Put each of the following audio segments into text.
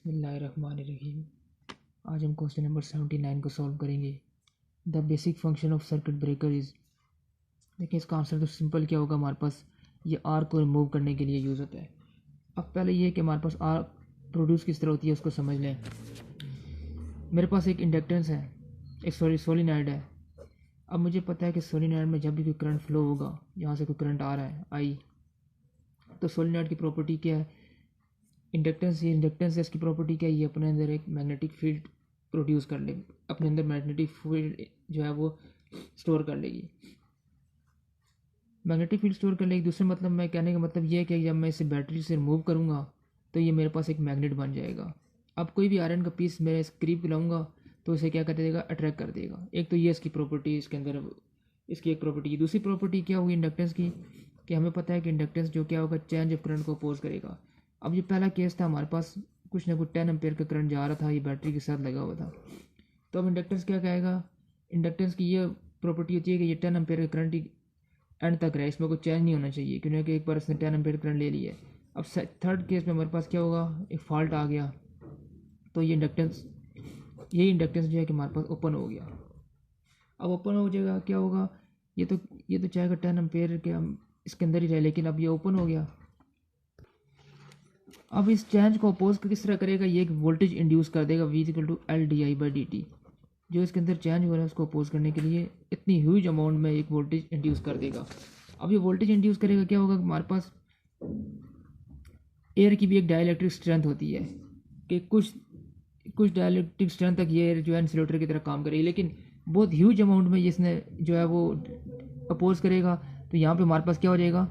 बिस्मिल्लाहिर्रहमानिर्रहीम। आज हम क्वेश्चन नंबर 79 को सॉल्व करेंगे। The basic function of circuit breaker is. देखिए इसका आंसर तो सिंपल क्या होगा, हमारे पास ये आर को रिमूव करने के लिए यूज़ होता है। अब पहले ये कि हमारे पास आर प्रोड्यूस किस तरह होती है उसको समझ लें। मेरे पास एक इंडक्टेंस है, एक सोलिनॉइड है। अब मुझे पता है कि सोलिनॉइड में जब भी कोई करंट फ्लो होगा, यहाँ से कोई करंट आ रहा है आई, तो सोलिनॉइड की प्रॉपर्टी क्या है, इंडक्टेंस है, इसकी प्रॉपर्टी क्या है, ये अपने अंदर एक मैग्नेटिक फील्ड प्रोड्यूस कर लेगी, अपने अंदर मैग्नेटिक फील्ड जो है वो स्टोर कर लेगी, मैग्नेटिक फील्ड स्टोर कर लेगी। दूसरे मतलब मैं कहने का मतलब ये है कि जब मैं इसे बैटरी से रिमूव करूँगा तो ये मेरे पास एक मैग्नेट बन जाएगा। अब कोई भी आयरन का पीस मेरे इस करीब लाऊंगा तो इसे क्या कर देगा, अट्रैक्ट कर देगा। एक तो ये इसकी प्रॉपर्टी, इसके अंदर इसकी एक प्रॉपर्टी की। दूसरी प्रॉपर्टी क्या हुई इंडक्टेंस की, कि हमें पता है कि इंडक्टेंस जो क्या होगा, चेंज ऑफ करंट को अपोज करेगा। अब ये पहला केस था, हमारे पास कुछ ना कुछ 10 एम्पेयर का करंट जा रहा था, ये बैटरी के साथ लगा हुआ था। तो अब इंडक्टेंस क्या कहेगा, इंडक्टेंस की ये प्रॉपर्टी होती है कि ये 10 एम्पेयर का करंट एंड तक रहे, इसमें कोई चेंज नहीं होना चाहिए, क्योंकि एक बार इसने 10 एम्पेयर करंट ले लिया है। अब थर्ड केस में हमारे पास क्या होगा, एक फॉल्ट आ गया, तो ये इंडक्टेंस जो है कि हमारे पास ओपन हो गया। अब ओपन हो जाएगा, क्या होगा, ये तो चाहेगा 10 एम्पेयर के हम इसके अंदर ही रहे, लेकिन अब ये ओपन हो गया। अब इस चेंज को अपोज किस तरह करेगा, ये एक वोल्टेज इंड्यूस कर देगा, V=L/di/dt। जो इसके अंदर चेंज हो रहा है उसको अपोज करने के लिए इतनी ह्यूज अमाउंट में एक वोल्टेज इंड्यूस कर देगा। अब ये वोल्टेज इंड्यूस करेगा, क्या होगा, हमारे पास एयर की भी एक डाइलेक्ट्रिक स्ट्रेंथ होती है कि कुछ डाइलेक्ट्रिक स्ट्रेंथ तक ये एयर जो है इंसुलेटर की तरह काम करेगी, लेकिन बहुत ह्यूज अमाउंट में इसने जो है वो अपोज करेगा। तो यहाँ पे हमारे पास क्या हो जाएगा,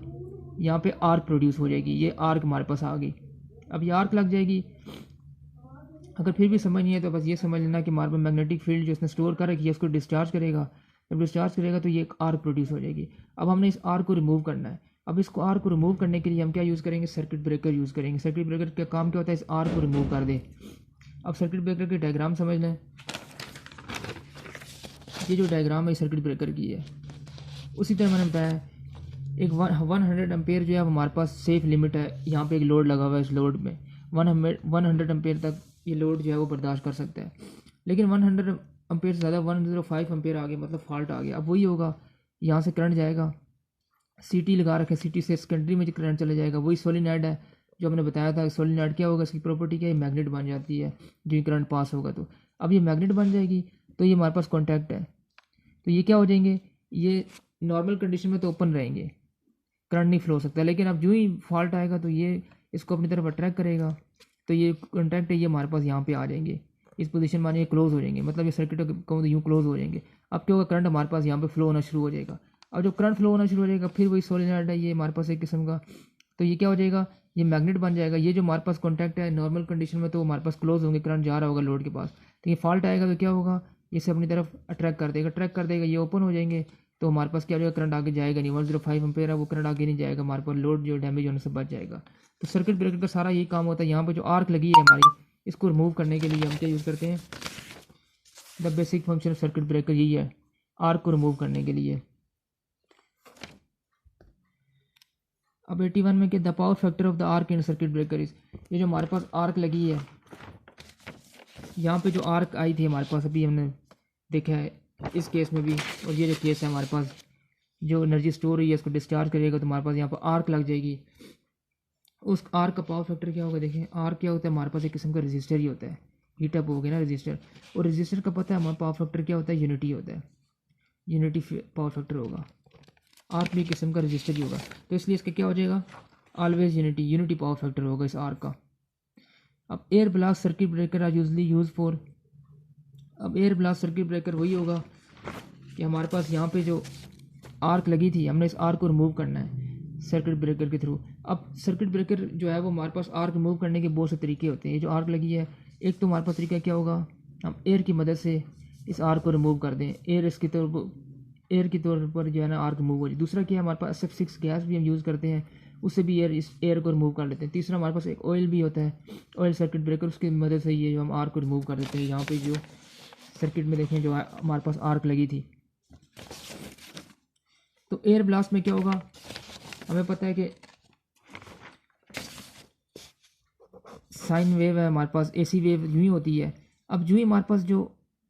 यहाँ पे आर्क प्रोड्यूस हो जाएगी, ये आर्क हमारे पास आ गई। अब ये आर्क लग जाएगी। अगर फिर भी समझ नहीं है तो बस ये समझ लेना कि हमारे पास मैग्नेटिक फील्ड जो इसने स्टोर कर रखी है उसको डिस्चार्ज करेगा। जब डिस्चार्ज करेगा तो ये एक आर्क प्रोड्यूस हो जाएगी। अब हमने इस आर्क को रिमूव करना है। अब इसको आर्क को रिमूव करने के लिए हम क्या यूज़ करेंगे, सर्किट ब्रेकर यूज़ करेंगे। सर्किट ब्रेकर का काम क्या होता है, इस आर्क को रिमूव कर दे। अब सर्किट ब्रेकर की डायग्राम समझ लें। ये जो डायग्राम है सर्किट ब्रेकर की है, उसी तरह मैंने बताया एक 100 एम्पेयर जो है हमारे पास सेफ लिमिट है। यहाँ पे एक लोड लगा हुआ है, इस लोड में 100 एम्पेयर तक ये लोड जो है वो बर्दाश्त कर सकता है। लेकिन 100 एम्पेयर से ज़्यादा 105 एम्पेयर आ गया, मतलब फॉल्ट आ गया। अब वही होगा, यहाँ से करंट जाएगा, सीटी लगा रखे, सीटी से सेकेंडरी में जो करंट चला जाएगा, वही सोलिनॉइड है जो हमने बताया था। सोलिनॉइड क्या होगा, इसकी प्रॉपर्टी क्या है, मैग्नेट बन जाती है जो करंट पास होगा। तो अब ये मैग्नेट बन जाएगी, तो ये हमारे पास कॉन्टैक्ट है, तो ये क्या हो जाएंगे, ये नॉर्मल कंडीशन में तो ओपन रहेंगे, करंट नहीं फ्लो हो सकता। लेकिन अब जो ही फॉल्ट आएगा तो ये इसको अपनी तरफ अट्रैक्ट करेगा, तो ये कॉन्टैक्ट है, ये हमारे पास यहाँ पे आ जाएंगे इस पोजीशन में, ये क्लोज हो जाएंगे, मतलब ये सर्किट कहूँ तो यूँ क्लोज हो जाएंगे। अब क्या होगा, करंट हमारे पास यहाँ पे फ्लो होना शुरू हो जाएगा। अब जब करंट फ्लो होना शुरू हो जाएगा, फिर वही सोलिनॉइड है ये हमारे पास एक किस्म का, तो ये क्या हो जाएगा, ये मैग्नेट बन जाएगा। ये जो हमारे पास कॉन्टैक्ट है नॉर्मल कंडीशन में तो हमारे पास क्लोज होंगे, करंट जा रहा होगा लोड के पास। तो ये फॉल्ट आएगा तो क्या होगा, इसे अपनी तरफ अट्रैक्ट कर देगा, ये ओपन हो जाएंगे, तो हमारे पास क्या हो जाएगा, करंट आगे जाएगा नहीं। 105 एम्पेयर है वो करंट आगे नहीं जाएगा, हमारे पास लोड जो डैमेज होने से बच जाएगा। तो सर्किट ब्रेकर का सारा यही काम होता है। यहाँ पे जो आर्क लगी है हमारी, इसको रिमूव करने के लिए हम क्या यूज़ करते हैं, the basic function of circuit breaker यही है, आर्क को रिमूव करने के लिए। अब 81 में क्या, the power factor of the arc in circuit breaker is. ये जो हमारे पास आर्क लगी है, यहाँ पे जो आर्क आई थी हमारे पास, अभी हमने देखा है इस केस में भी, और ये जो केस है हमारे पास, जो एनर्जी स्टोर हुई है इसको डिस्चार्ज करेगा तो हमारे पास यहाँ पर आर्क लग जाएगी। उस आर्क का पावर फैक्टर क्या होगा, देखें आर्क क्या होता है, हमारे पास एक किस्म का रजिस्टर ही होता है, हीटअप हो गया ना रजिस्टर, और रजिस्टर का पता है हमारा पावर फैक्टर क्या होता है, यूनिटी होता है, यूनिटी पावर फैक्टर होगा। आर्क भी किस्म का रजिस्टर ही होगा, तो इसलिए इसका क्या हो जाएगा, ऑलवेज यूनिटी पावर फैक्टर होगा इस आर्क का। अब air blast circuit breaker are usually use for. अब एयर ब्लास्ट सर्किट ब्रेकर वही होगा कि हमारे पास यहाँ पे जो आर्क लगी थी, हमने इस आर्क को रिमूव करना है सर्किट ब्रेकर के थ्रू। अब सर्किट ब्रेकर जो है वो हमारे पास आर्क रिमूव करने के बहुत से तरीके होते हैं। ये जो आर्क लगी है, एक तो हमारे पास तरीका क्या होगा, हम एयर की मदद से इस आर्क को रिमूव कर दें, एयर के तौर पर जो है ना आर्क रिमूव हो जाए। दूसरा क्या है, हमारे पास SF6 गैस भी हम यूज़ करते हैं, उससे भी इस एयर को रिमूव कर लेते हैं। तीसरा हमारे पास एक ऑयल भी होता है, ऑयल सर्किट ब्रेकर, उसकी मदद से ये जो हम आर्क को रिमूव कर देते हैं। यहाँ पे जो सर्किट में देखें जो हमारे पास आर्क लगी थी, तो एयर ब्लास्ट में क्या होगा, हमें पता है कि साइन वेव है हमारे पास, एसी वेव यूँ ही होती है। अब जो ही हमारे पास जो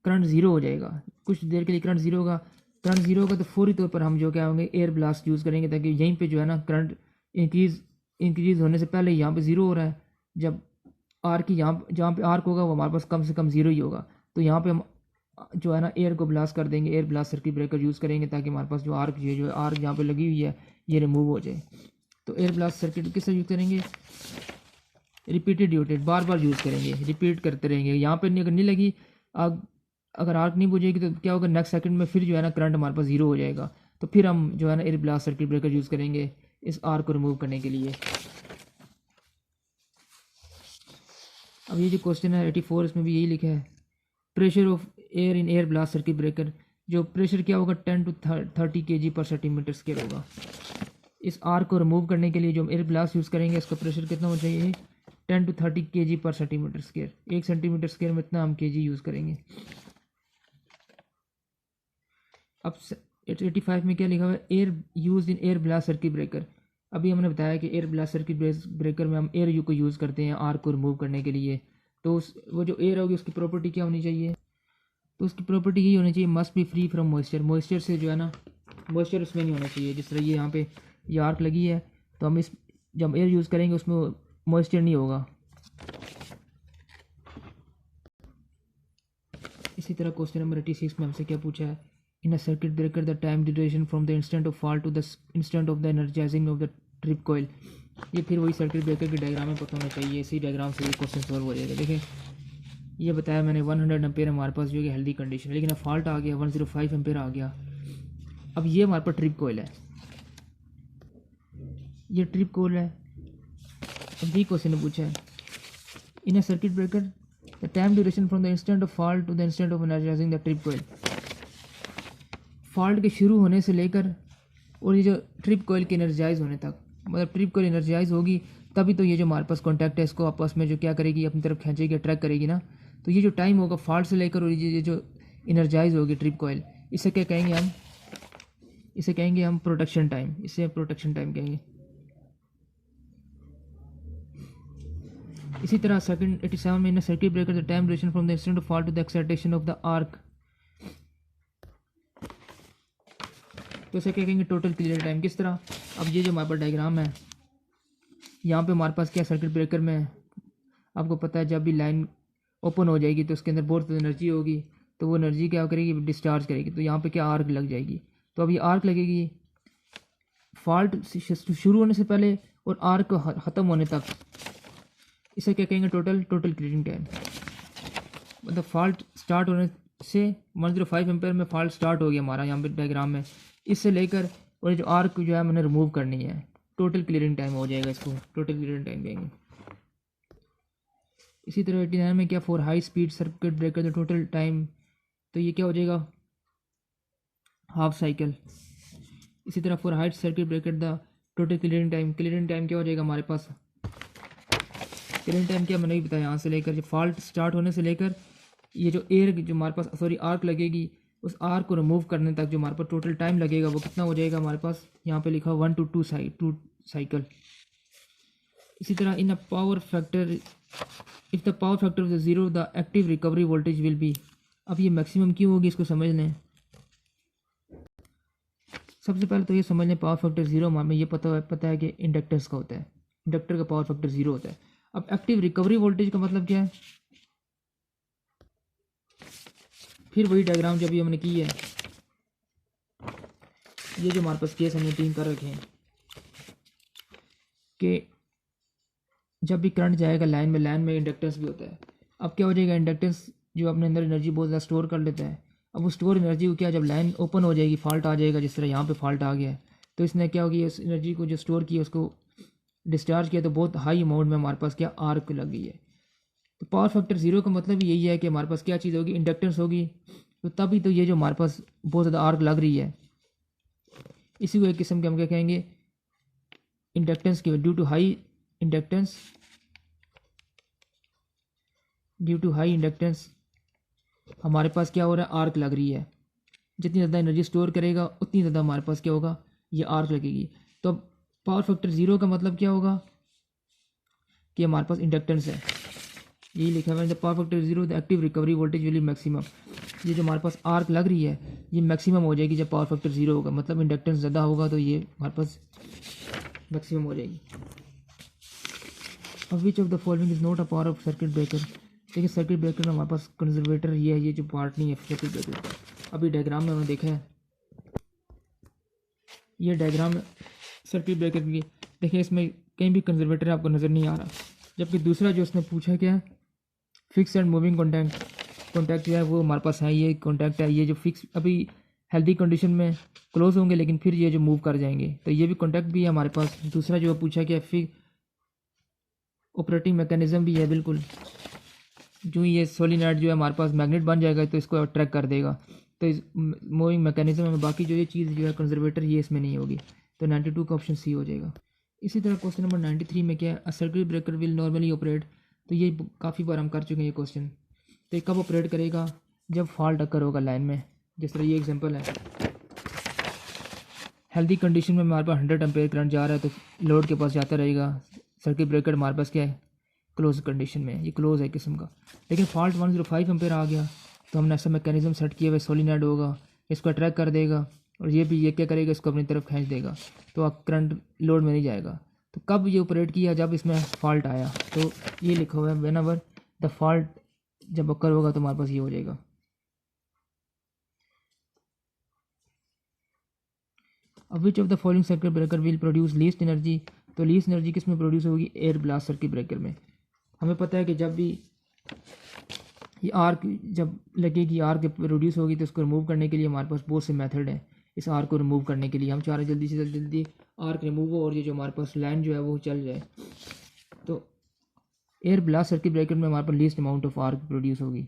करंट ज़ीरो हो जाएगा, कुछ देर के लिए करंट ज़ीरो होगा, तो फौरी तौर पर हम जो क्या होंगे एयर ब्लास्ट यूज़ करेंगे, ताकि यहीं पे जो है ना करंट इंक्रीज़ होने से पहले यहाँ पे ज़ीरो हो रहा है, जब आर की यहाँ जहाँ पे आर्क होगा वो हमारे पास कम से कम ज़ीरो ही होगा, तो यहाँ पे हम जो है ना एयर को ब्लास्ट कर देंगे, air blast circuit breaker use करेंगे, ताकि हमारे पास जो आर्क जो आर्क यहाँ पे लगी हुई है ये रिमूव हो जाए। तो एयर ब्लास्ट सर्किट किस तरह यूज़ करेंगे, रिपीटेड बार बार यूज़ करेंगे, रिपीट करते रहेंगे। यहाँ पर अगर नहीं लगी आग, अगर आर्क नहीं बुझेगी तो क्या होगा, नेक्स्ट सेकंड में फिर जो है ना करंट हमारे पास ज़ीरो हो जाएगा, तो फिर हम जो है ना air blast circuit breaker use करेंगे इस आर्क को रिमूव करने के लिए। अब ये जो क्वेश्चन है 84, इसमें भी यही लिखा है, pressure of air in air blast circuit breaker, जो प्रेशर क्या होगा 10 to 30 kg/cm² होगा। इस आर्क को रिमूव करने के लिए जो हम एयर ब्लास्ट यूज़ करेंगे इसका प्रेशर कितना होना चाहिए, 10 to 30 kg/cm²। 1 cm² में इतना हम kg यूज़ करेंगे। अब 85 में क्या लिखा हुआ है, air use in air blast circuit breaker. अभी हमने बताया कि एयर ब्लास्ट सर्किट ब्रेकर में हम एयर यू को यूज़ करते हैं आर्क को रिमूव करने के लिए। तो वो जो एयर होगी उसकी प्रॉपर्टी क्या होनी चाहिए, तो उसकी प्रॉपर्टी यही होनी चाहिए, must be free from moisture. Moisture से जो है ना, मॉइस्चर उसमें नहीं होना चाहिए। जिस तरह ये यहाँ पे ये आर्क लगी है, तो हम जब एयर यूज़ करेंगे उसमें मॉइस्चर नहीं होगा। इसी तरह क्वेश्चन नंबर 86 में हमसे क्या पूछा है, in a circuit breaker the time duration from the instant of fault to the instant of the energising of the trip coil. ये फिर वही सर्किट ब्रेकर की डायग्राम में पता होना चाहिए, इसी डायग्राम से ये क्वेश्चन सॉल्व हो जाएगा। देखिए ये बताया मैंने 100 एम्पेयर हमारे पास जो है हेल्दी कंडीशन, लेकिन अब फॉल्ट आ गया 105 एम्पेयर आ गया। अब ये हमारे पास ट्रिप कॉइल है, ये ट्रिप कॉइल है। अब ये क्वेश्चन ने पूछा है, in a circuit breaker the time duration from the instant of fault to the instant of energising the trip coil. Fault के शुरू होने से लेकर और ये जो ट्रिप कॉइल के एनर्जाइज होने तक, मतलब ट्रिप कॉइल एनर्जाइज होगी तभी तो ये जो हमारे पास कॉन्टैक्ट है इसको आपस में जो क्या करेगी, अपनी तरफ खींचेगी, अट्रैक्ट करेगी ना। तो ये जो टाइम होगा फॉल्ट से लेकर और ये जो एनर्जाइज होगी ट्रिप कॉइल, इसे क्या कहेंगे हम, इसे कहेंगे हम प्रोटेक्शन टाइम, इसे प्रोटेक्शन टाइम कहेंगे। इसी तरह सेकंड 87 में in circuit breaker the time duration from the instant of fault to the excitation of the arc, तो इसे क्या कहेंगे टोटल क्लियर टाइम। किस तरह, अब ये जो हमारे पास डायग्राम है, यहाँ पे हमारे पास क्या सर्किट ब्रेकर में आपको पता है जब भी लाइन ओपन हो जाएगी तो उसके अंदर बहुत एनर्जी होगी, तो वो एनर्जी क्या करेगी, डिस्चार्ज करेगी। तो यहाँ पे क्या आर्क लग जाएगी, तो अब ये आर्क लगेगी फॉल्ट शुरू होने से पहले और आर्क ख़त्म होने तक, इसे क्या कहेंगे टोटल क्लियरिंग टाइम। मतलब फॉल्ट स्टार्ट होने से 105 एम्पेयर में फॉल्ट स्टार्ट हो गया हमारा यहाँ पे डायग्राम में, इससे लेकर और जो आर्क जो है मैंने रिमूव करनी है, टोटल क्लियरिंग टाइम हो जाएगा, इसको टोटल क्लियरिंग टाइम कहेंगे। इसी तरह 89 में क्या, for high speed circuit breaker the total time, तो ये क्या हो जाएगा हाफ साइकिल। इसी तरह for high circuit breaker the total clearing time क्या हो जाएगा हमारे पास, क्लियरिंग टाइम क्या मैंने भी बताया, यहाँ से लेकर जो फॉल्ट स्टार्ट होने से लेकर ये जो एयर जो हमारे पास आर्क लगेगी, उस आर्क को रिमूव करने तक जो हमारे पास टोटल टाइम लगेगा वो कितना हो जाएगा हमारे पास, यहाँ पे लिखा 1 to 2 साइकिल। इसी तरह in a power factor, if the power factor of the zero the active recovery voltage will be. अब ये मैक्सिमम क्यों होगी इसको समझ लें। सबसे पहले तो ये समझ लें पावर फैक्टर ज़ीरो हमें ये पता है कि इंडक्टर्स का होता है, इंडक्टर का पावर फैक्टर ज़ीरो होता है। अब एक्टिव रिकवरी वोल्टेज का मतलब क्या है, फिर वही डायग्राम जो अभी हमने की है, ये जो हमारे पास केस हमने 3 कर रखे हैं कि जब भी करंट जाएगा लाइन में इंडक्टेंस भी होता है। अब क्या हो जाएगा, इंडक्टेंस जो अपने अंदर एनर्जी बहुत ज़्यादा स्टोर कर लेता है। अब वो स्टोर एनर्जी को क्या, जब लाइन ओपन हो जाएगी फॉल्ट आ जाएगा, जिस तरह यहाँ पे फॉल्ट आ गया है, तो इसने क्या होगी, इस एनर्जी को जो स्टोर किया उसको डिस्चार्ज किया, तो बहुत हाई अमाउंट में हमारे पास क्या आर्क लग गई है। तो पावर फैक्टर ज़ीरो का मतलब यही है कि हमारे पास क्या चीज़ होगी, इंडक्टेंस होगी, तो तभी तो ये जो हमारे पास बहुत ज़्यादा आर्क लग रही है, इसी को एक किस्म के हम क्या कहेंगे इंडक्टेंस की, ड्यू टू हाई इंडक्टेंस हमारे पास क्या हो रहा है, आर्क लग रही है। जितनी ज़्यादा एनर्जी स्टोर करेगा उतनी ज़्यादा हमारे पास क्या होगा, ये आर्क लगेगी। तो पावर फैक्टर ज़ीरो का मतलब क्या होगा कि हमारे पास इंडक्टेंस है, यही लिखा हुआ है जब power factor zero the active recovery voltage will B maximum. ये जो हमारे पास आर्क लग रही है ये मैक्सिमम हो जाएगी जब पावर फैक्टर जीरो होगा, मतलब इंडक्टेंस ज़्यादा होगा तो ये हमारे पास मैक्सिमम हो जाएगी। अब which of the following is not a power of circuit breaker. देखिए सर्किट ब्रेकर में हमारे पास कंजर्वेटर ये है, ये जो पार्ट नहीं है सर्किट ब्रेकर का। अभी डायग्राम में हमने देखा है, ये डायग्राम सर्किट ब्रेकर की, देखिए इसमें कहीं भी कंजर्वेटर आपको नज़र नहीं आ रहा। जबकि दूसरा जो उसने पूछा क्या है, फिक्स एंड मूविंग कॉन्टैक्ट जो है वो हमारे पास है, ये कॉन्टैक्ट है, ये जो फिक्स अभी हेल्दी कंडीशन में क्लोज होंगे लेकिन फिर ये जो मूव कर जाएंगे, तो ये भी कॉन्टैक्ट भी है हमारे पास। दूसरा जो पूछा क्या फिर ऑपरेटिंग मैकेनिज्म भी है, बिल्कुल जो ये सोलिनॉइड जो है हमारे पास मैग्नेट बन जाएगा तो इसको अट्रैक्ट कर देगा, तो इस मूविंग मैकेनिज्म में बाकी जो ये चीज़ जो है कंजर्वेटर ये इसमें नहीं होगी, तो 92 का ऑप्शन सी हो जाएगा। इसी तरह क्वेश्चन नंबर 93 में क्या है, अ circuit breaker will normally operate, तो ये काफ़ी बार हम कर चुके हैं ये क्वेश्चन। तो कब ऑपरेट करेगा, जब फॉल्ट अकर होगा लाइन में। जिस तरह ये एग्जांपल है, हेल्दी कंडीशन में हमारे पास 100 एम्पेयर करंट जा रहा है तो लोड के पास जाता रहेगा, सर्किट ब्रेकर हमारे पास क्या है क्लोज कंडीशन में, ये क्लोज है किस्म का। लेकिन फॉल्ट 105 एम्पेयर आ गया तो हमने ऐसा मैकेनिज्म सेट किया हुआ सोलिनॉइड होगा, इसको अट्रैक्ट कर देगा और ये भी ये क्या करेगा इसको अपनी तरफ खींच देगा, तो करंट लोड में नहीं जाएगा। तो कब ये ऑपरेट किया, जब इसमें फॉल्ट आया, तो ये लिखा हुआ है व्हेन एवर द फॉल्ट जब अकर होगा तो हमारे पास ये हो जाएगा। अब which of the following circuit breaker will produce least energy, तो लीस्ट एनर्जी किस में प्रोड्यूस होगी, एयर ब्लास्ट सर्किट ब्रेकर में। हमें पता है कि जब भी ये आर्क जब लगेगी, आर्क प्रोड्यूस होगी तो इसको रिमूव करने के लिए हमारे पास बहुत से मेथड हैं। इस आर्क को रिमूव करने के लिए हम चाह रहे हैं जल्दी से जल्दी आर्क रिमूव हो और ये जो हमारे पास लाइन जो है वो चल जाए। तो एयर ब्लास्ट सर्किट ब्रेकर में हमारे पास least amount of arc produce होगी।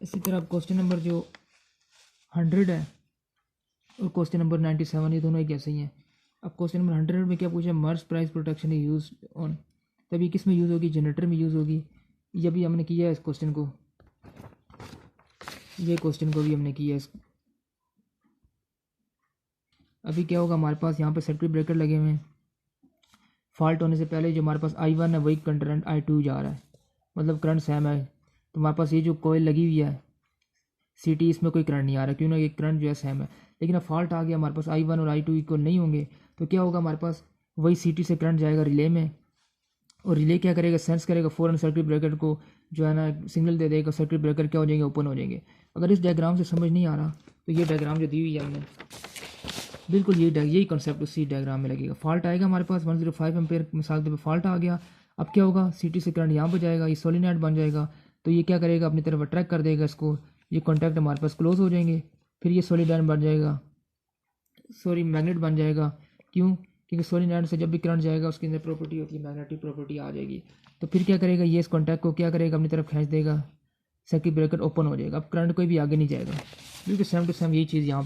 इसी तरह क्वेश्चन नंबर जो 100 है और क्वेश्चन नंबर 97 ये दोनों एक जैसे ही हैं। अब क्वेश्चन नंबर 100 में क्या पूछा, Merz Price protection is use on, तभी किस में यूज़ होगी, जनरेटर में यूज़ होगी। ये भी हमने किया है इस क्वेश्चन को, ये क्वेश्चन को भी हमने किया है। अभी क्या होगा, हमारे पास यहाँ पे सर्किट ब्रेकर लगे हुए हैं, फॉल्ट होने से पहले जो हमारे पास I1 है वही करंट I2 जा रहा है, मतलब करंट सेम है। तो हमारे पास ये जो कोयल लगी हुई है CT, इसमें कोई करंट नहीं आ रहा, क्यों ना, ये करंट जो है सेम है। लेकिन अब फॉल्ट आ गया, हमारे पास I1 और I2 इक्वल नहीं होंगे, तो क्या होगा, हमारे पास वही CT से करंट जाएगा रिले में, और रिले क्या करेगा, सेंस करेगा फ़ौरन सर्किट ब्रेकर को जो है ना सिग्नल दे देगा, सर्किट ब्रेकर क्या हो जाएंगे, ओपन हो जाएंगे। अगर इस डायग्राम से समझ नहीं आ रहा तो ये डायग्राम जो दी हुई है हमने, बिल्कुल यही कॉन्सेप्ट उसी डायग्राम में लगेगा। फॉल्ट आएगा हमारे पास 105 एम्पेयर मिसाल के तौर पर फॉल्ट आ गया, अब क्या होगा, CT से करंट यहाँ पर जाएगा, ये सोलिनॉइड बन जाएगा, तो ये क्या करेगा, अपनी तरफ अट्रैक्ट कर देगा इसको, ये कॉन्टैक्ट हमारे पास क्लोज हो जाएंगे, फिर ये सोलिनॉइड बन जाएगा, मैग्नेट बन जाएगा। क्यों, क्योंकि सोलिनॉइड से जब भी करंट जाएगा उसके अंदर प्रॉपर्टी होती है, मैग्नेटिक प्रॉपर्टी आ जाएगी। तो फिर क्या करेगा, ये इस कॉन्टैक्ट को क्या करेगा, अपनी तरफ खींच देगा, सर्किट ब्रेकर ओपन हो जाएगा, अब करंट कोई भी आगे नहीं जाएगा। बिल्कुल सेम टू सेम यही चीज़ यहाँ